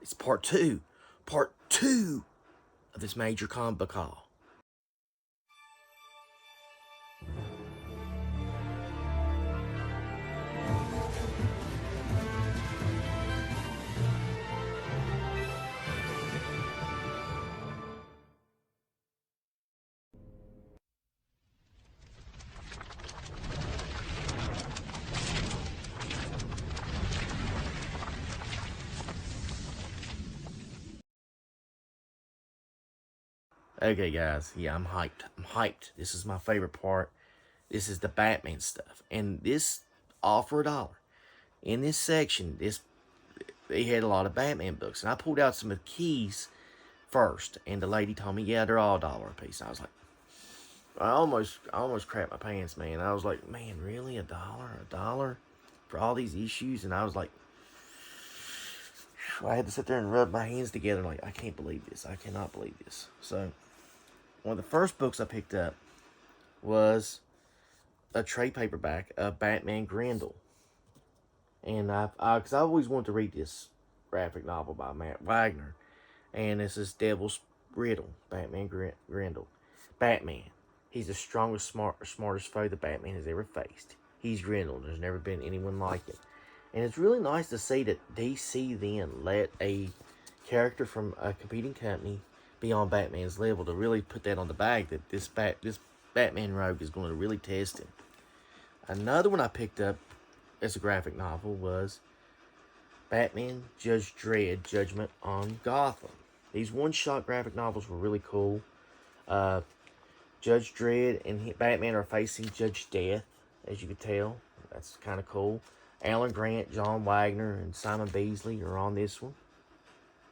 It's part two of this major comic book haul. Okay, guys, yeah, I'm hyped. I'm hyped. This is my favorite part. This is the Batman stuff, and this all for $1. In this section, they had a lot of Batman books, and I pulled out some of the keys first, and the lady told me, yeah, they're all $1 a piece. I was like, I almost crapped my pants, man. I was like, man, really, $1 for all these issues? And I was like, I had to sit there and rub my hands together, like, I can't believe this. I cannot believe this. So, one of the first books I picked up was a trade paperback of Batman Grendel. And because I always wanted to read this graphic novel by Matt Wagner. And this is Devil's Riddle, Batman Grendel. Batman. He's the strongest, smartest foe that Batman has ever faced. He's Grendel. There's never been anyone like him. And it's really nice to see that DC then let a character from a competing company be on Batman's level, to really put that on the back, that this Batman rogue is going to really test him. Another one I picked up as a graphic novel was Batman Judge Dredd Judgment on Gotham. These one-shot graphic novels were really cool. Judge Dredd and Batman are facing Judge Death, as you can tell. That's kind of cool. Alan Grant, John Wagner, and Simon Beasley are on this one.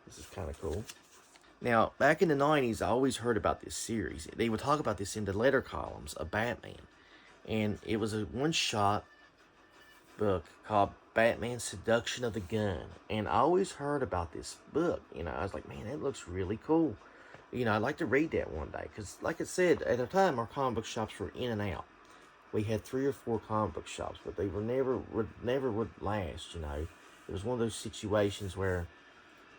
This is kind of cool. Now, back in the 90s, I always heard about this series. They would talk about this in the letter columns of Batman. And it was a one-shot book called Batman Seduction of the Gun. And I always heard about this book. I was like, man, that looks really cool. I'd like to read that one day. Because, like I said, at the time, our comic book shops were in and out. We had 3 or 4 comic book shops, but they were never would last. It was one of those situations where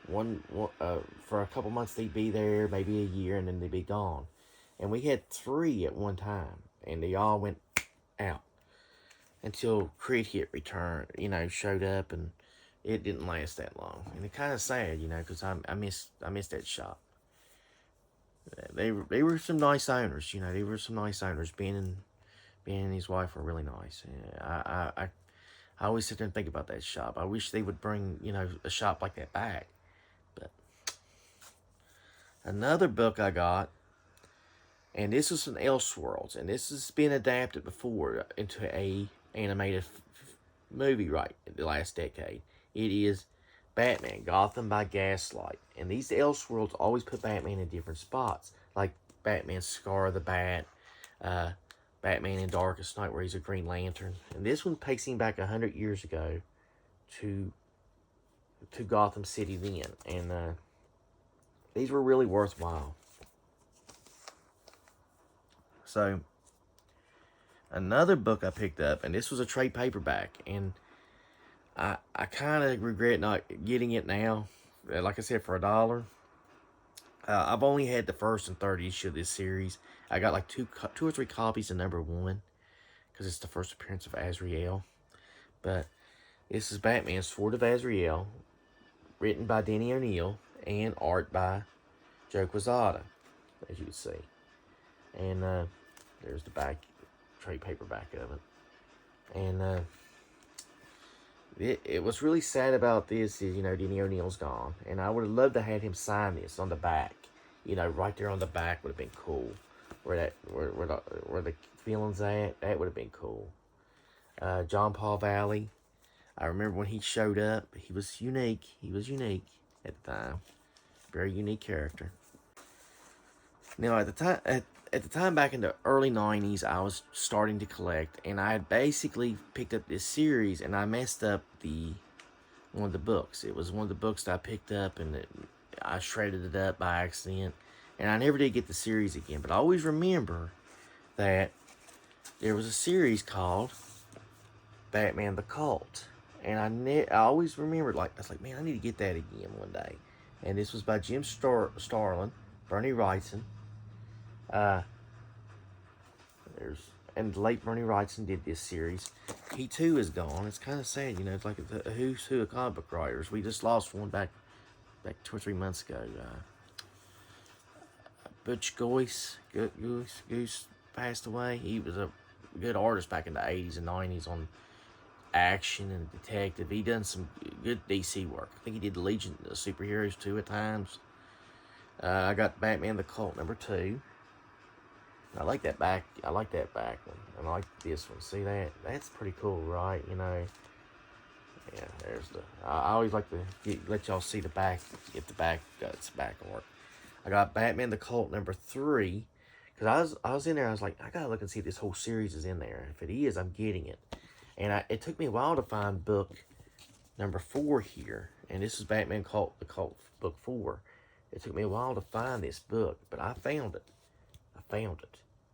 for a couple months they'd be there, maybe a year, and then they'd be gone. And we had 3 at one time, and they all went out until Crit Hit returned. Showed up, and it didn't last that long. And it's kind of sad, because I missed that shop. They were some nice owners. They were some nice owners. Ben and his wife were really nice. I always sit there and think about that shop. I wish they would bring, a shop like that back. But another book I got, and this was from Elseworlds, and this has been adapted before into a animated movie the last decade. It is Batman, Gotham by Gaslight. And these Elseworlds always put Batman in different spots, like Batman Scar of the Bat, Batman in Darkest Night, where he's a Green Lantern. And this one takes him back 100 years ago to Gotham City then. And these were really worthwhile. So, another book I picked up, and this was a trade paperback, and I kind of regret not getting it now. Like I said, for $1. I've only had the first and third issue of this series. I got like two or three copies of #1, because it's the first appearance of Azrael. But this is Batman Sword of Azrael, written by Denny O'Neil and art by Joe Quesada, as you can see. And there's the back trade paperback of it. And it was really sad about this is, Denny O'Neil's gone. And I would have loved to have him sign this on the back. Right there on the back would have been cool. Where the feeling's at, that would have been cool. John Paul Valley. I remember when he showed up, he was unique. He was unique at the time. Very unique character. Now, at the time back in the early 90s, I was starting to collect, and I had basically picked up this series, and I messed up one of the books. It was one of the books that I picked up, and I shredded it up by accident, and I never did get the series again. But I always remember that there was a series called Batman the Cult, And I always remembered, like, I was like, man, I need to get that again one day. And this was by Jim Starlin, Bernie Wrightson. There's and the late Bernie Wrightson did this series. He too is gone. It's kind of sad, you know. It's like a who's who of comic book writers. We just lost one back 2 or 3 months ago. Butch Goose passed away. He was a good artist back in the 80s and 90s on action and detective. He done some good DC work. I think he did Legion of Superheroes too at times. I got Batman the Cult #2. I like that back. I like that back one. And I like this one. See that? That's pretty cool, right? You know. Yeah, there's the. I always like to let y'all see the back. If the back got its back art. I got Batman the Cult #3. Because I was in there. I was like, I gotta look and see if this whole series is in there. If it is, I'm getting it. And it took me a while to find book #4 here. And this is Batman the Cult book 4. It took me a while to find this book, but I found it.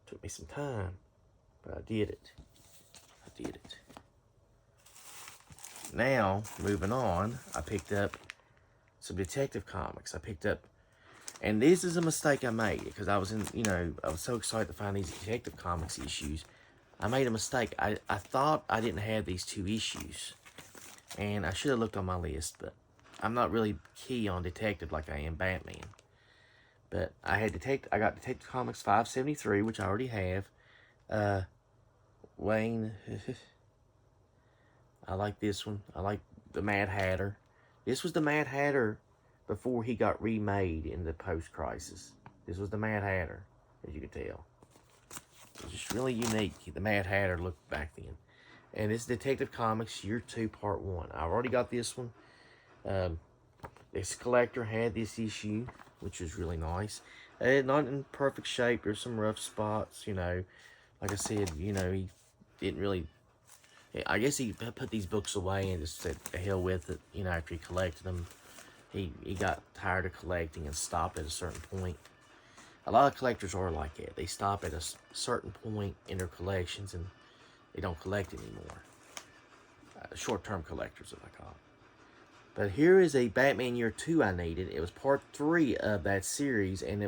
Took me some time, but I did it. Now, moving on, I picked up some detective comics. And this is a mistake I made because I was I was so excited to find these detective comics issues. I made a mistake. I thought I didn't have these 2 issues, and I should have looked on my list, but I'm not really key on detective like I am Batman. But I got Detective Comics 573, which I already have. Wayne, I like this one. I like the Mad Hatter. This was the Mad Hatter before he got remade in the post-crisis. This was the Mad Hatter, as you can tell. It was just really unique, the Mad Hatter look back then. And this Detective Comics Year 2, Part 1. I've already got this one. This collector had this issue, which was really nice. Not in perfect shape. There's some rough spots, you know. Like I said, you know, he didn't really... I guess he put these books away and just said, the hell with it, you know, after he collected them. He got tired of collecting and stopped at a certain point. A lot of collectors are like that. They stop at a certain point in their collections and they don't collect anymore. Short-term collectors, if I call it. But here is a Batman Year 2 I needed. It was part 3 of that series, and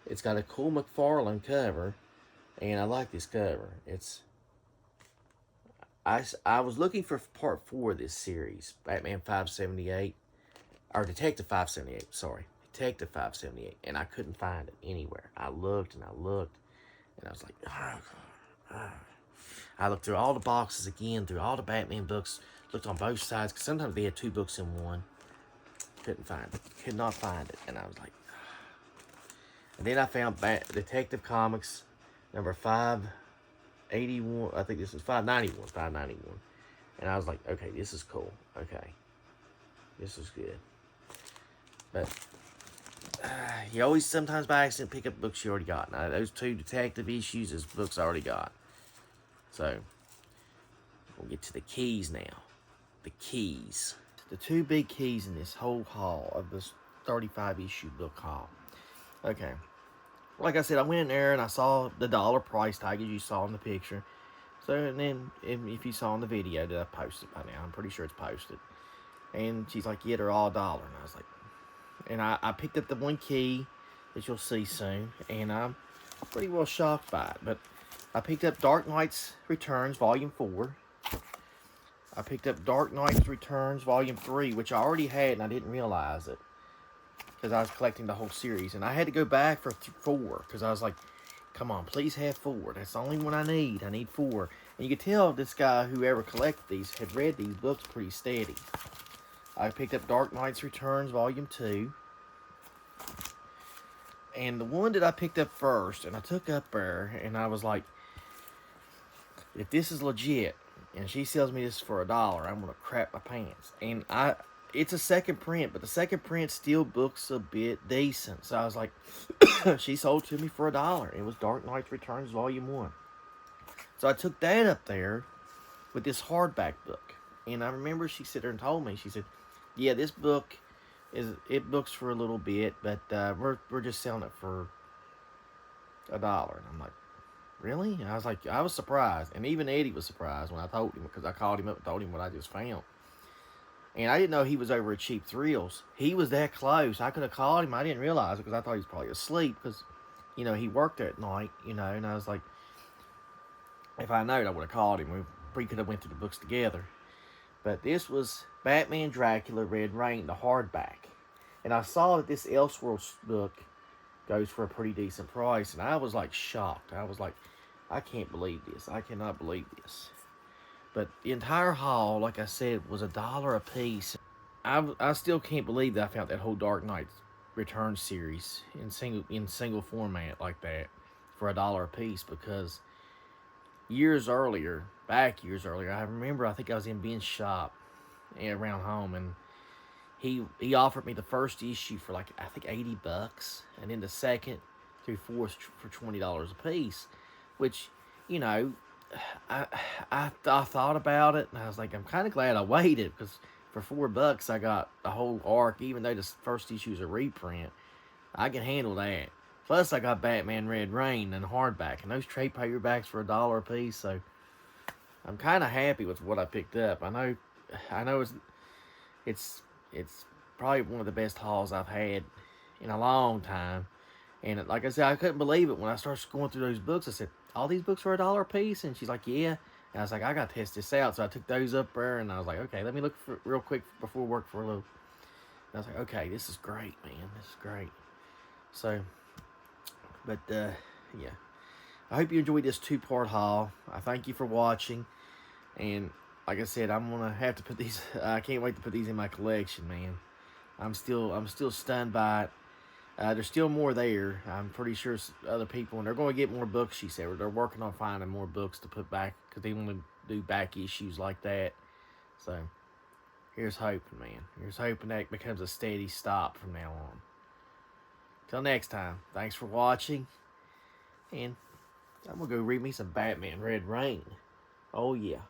it's got a cool McFarlane cover, and I like this cover. I was looking for part 4 of this series, Batman 578, or Detective 578, sorry. Detective 578, and I couldn't find it anywhere. I looked, and I was like, I looked through all the boxes again, through all the Batman books, looked on both sides, because sometimes they had 2 books in one. Couldn't find it. Could not find it. And I was like, and then I found Detective Comics number 581. I think this is 591. And I was like, okay, this is cool. Okay. This is good. But you always sometimes by accident pick up books you already got. Now, those 2 detective issues is books I already got. So, we'll get to the keys now. The keys. The 2 big keys in this whole haul of this 35 issue book haul. Okay. Like I said, I went in there and I saw the $1 price tag as you saw in the picture. So, and then if you saw in the video that I posted by now, I'm pretty sure it's posted. And she's like, yeah, they're all $1. And I was like, and I picked up the 1 key that you'll see soon. And I'm pretty well shocked by it. But I picked up Dark Knight's Returns, Volume 4. I picked up Dark Knight's Returns, Volume 3, which I already had and I didn't realize it. Because I was collecting the whole series. And I had to go back for 4. Because I was like, come on, please have 4. That's the only one I need. I need 4. And you could tell this guy, whoever collected these, had read these books pretty steady. I picked up Dark Knight's Returns, Volume 2. And the one that I picked up first, and I took up there, and I was like, if this is legit, and she sells me this for $1, I'm going to crap my pants. And it's a second print, but the second print still looks a bit decent. So I was like, she sold to me for $1. It was Dark Knight's Returns Volume 1. So I took that up there with this hardback book. And I remember she sat there and told me, she said, yeah, this book, it books for a little bit, but we're just selling it for $1. And I'm like, really? And I was surprised. And even Eddie was surprised when I told him, because I called him up and told him what I just found. And I didn't know he was over at Cheap Thrills. He was that close. I could have called him. I didn't realize it because I thought he was probably asleep because, you know, he worked there at night, you know. And I was like, if I known, I would have called him. We could have went through the books together. But this was Batman Dracula Red Rain, the hardback. And I saw that this Elseworlds book goes for a pretty decent price. And I was like shocked. I was like, I can't believe this. I cannot believe this. But the entire haul, like I said, was $1 a piece. I still can't believe that I found that whole Dark Knight Return series in single format like that for $1 a piece, because years earlier, I remember I think I was in Ben's shop around home, and he offered me the first issue for like I think $80, and then the second through fourth for $20 a piece, which, you know, I, I thought about it, and I was like, I'm kind of glad I waited, because for $4 I got the whole arc, even though the first issue is a reprint. I can handle that. Plus, I got Batman Red Rain and hardback, and those trade paperbacks for $1 a piece. So I'm kind of happy with what I picked up. I know it's it's probably one of the best hauls I've had in a long time. And like I said, I couldn't believe it when I started going through those books. I said, all these books are $1 a piece? And she's like, yeah. And I was like, I got to test this out. So I took those up there, and I was like, okay, let me look for real quick before work for a little. And I was like, okay, this is great, man. This is great. So, but, yeah. I hope you enjoyed this 2-part haul. I thank you for watching. And like I said, I'm going to have to put these, I can't wait to put these in my collection, man. I'm still stunned by it. There's still more there. I'm pretty sure other people, and they're going to get more books, she said. They're working on finding more books to put back, because they want to do back issues like that. So, here's hoping, man. Here's hoping that becomes a steady stop from now on. Till next time, thanks for watching. And I'm going to go read me some Batman Red Rain. Oh, yeah.